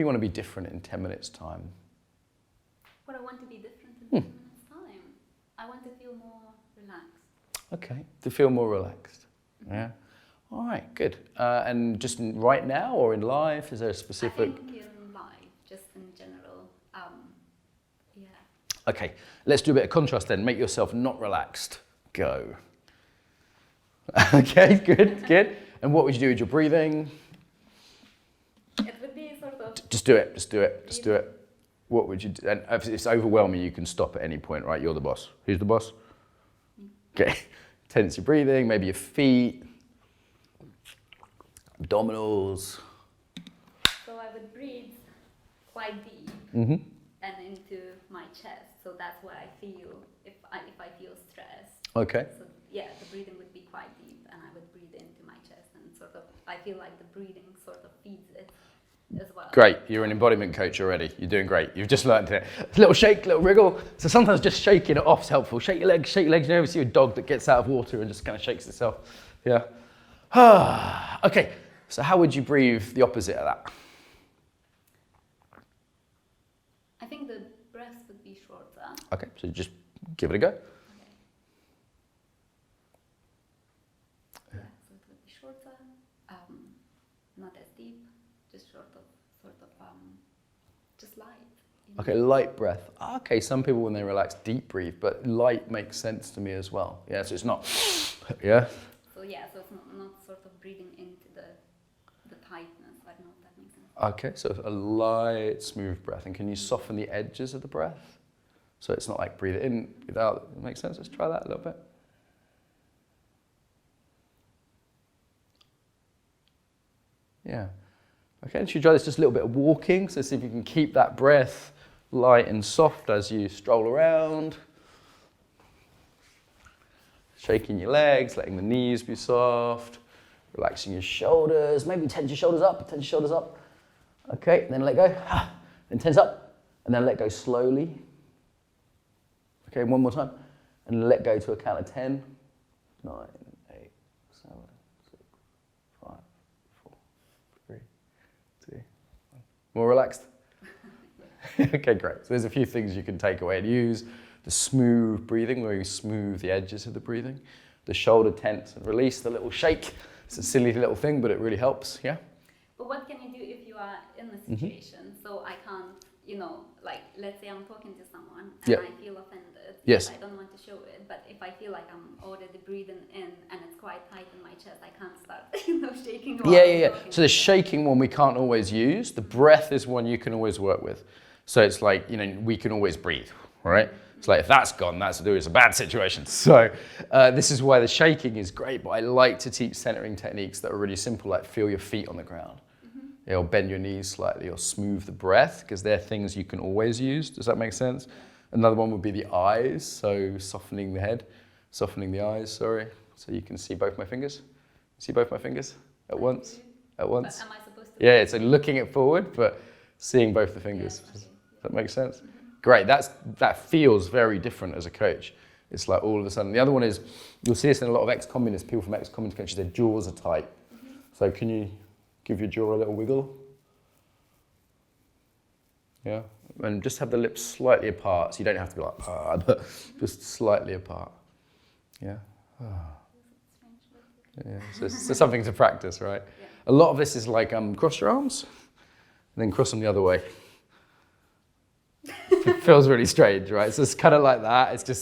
want to be different in 10 minutes' time? What I want to be different in 10 minutes' time? I want to feel more relaxed. Okay, to feel more relaxed. Yeah. All right, good. And just right now or in life, is there a specific? I think in life, just in general. Yeah. Okay, let's do a bit of contrast then. Make yourself not relaxed. Go. Okay, good. And what would you do with your breathing? It would be sort of... Just do it. What would you do? And if it's overwhelming, you can stop at any point, right? You're the boss. Who's the boss? Okay. Tense your breathing, maybe your feet, abdominals. So I would breathe quite deep Mm-hmm. and into my chest. So that's where I feel, if I feel stressed. Okay. So yeah, the breathing would be quite deep and I would breathe into my chest and sort of, I feel like the breathing sort of feeds it as well. Great, you're an embodiment coach already. You're doing great. You've just learned it. A little shake, little wriggle. So sometimes just shaking it off is helpful. Shake your legs. You never see a dog that gets out of water and just kind of shakes itself. Yeah. Okay, so how would you breathe the opposite of that? I think the breath would be shorter. Okay, so just give it a go. Okay. Yeah, so it would be shorter, not as deep, just sort of, just light. You know? Okay, light breath. Okay, some people when they relax deep breathe, but light makes sense to me as well. Yeah, so it's not, yeah? So yeah, so it's not sort of breathing into the tightness. I don't know if that makes sense. Okay, so a light, smooth breath. And can you soften the edges of the breath? So it's not like breathe it in, breathe out. It makes sense? Let's try that a little bit. Yeah. Okay, and should you try this just a little bit of walking? So see if you can keep that breath light and soft as you stroll around. Shaking your legs, letting the knees be soft. Relaxing your shoulders. Maybe tense your shoulders up, Okay, then let go. Then tense up, and then let go slowly. Okay, one more time. And let go to a count of 10. 9, 8, 7, 6, 5, 4, 3, 2, 1. More relaxed? Okay, great. So there's a few things you can take away and use. The smooth breathing, where you smooth the edges of the breathing. The shoulder tense and release, the little shake. It's a silly little thing, but it really helps, yeah? But what can you do if you are in a situation? So I can't, like, let's say I'm talking to someone and I feel offended. Yes. I don't want to show it, but if I feel like I'm already breathing in and it's quite tight in my chest, I can't start, shaking. Yeah. So the shaking one we can't always use. The breath is one you can always work with. So it's like, we can always breathe, right? It's like, if that's gone, it's a bad situation. So this is why the shaking is great, but I like to teach centering techniques that are really simple, like feel your feet on the ground. Or bend your knees slightly, or smooth the breath, because they're things you can always use. Does that make sense? Another one would be the eyes, so softening the head, softening the eyes, so you can see both my fingers. See both my fingers at once? At once? But am I supposed to? Yeah, so looking it forward, but seeing both the fingers. Yeah, Does that make sense? Great, that feels very different as a coach. It's like all of a sudden. The other one is, you'll see this in a lot of ex-communists, people from ex-communist countries, their jaws are tight. So can you give your jaw a little wiggle? Yeah, and just have the lips slightly apart, so you don't have to be like, but just slightly apart. Yeah. Yeah, so something to practice, right? Yeah. A lot of this is like cross your arms, and then cross them the other way. It feels really strange, right? So it's kind of like that. It's just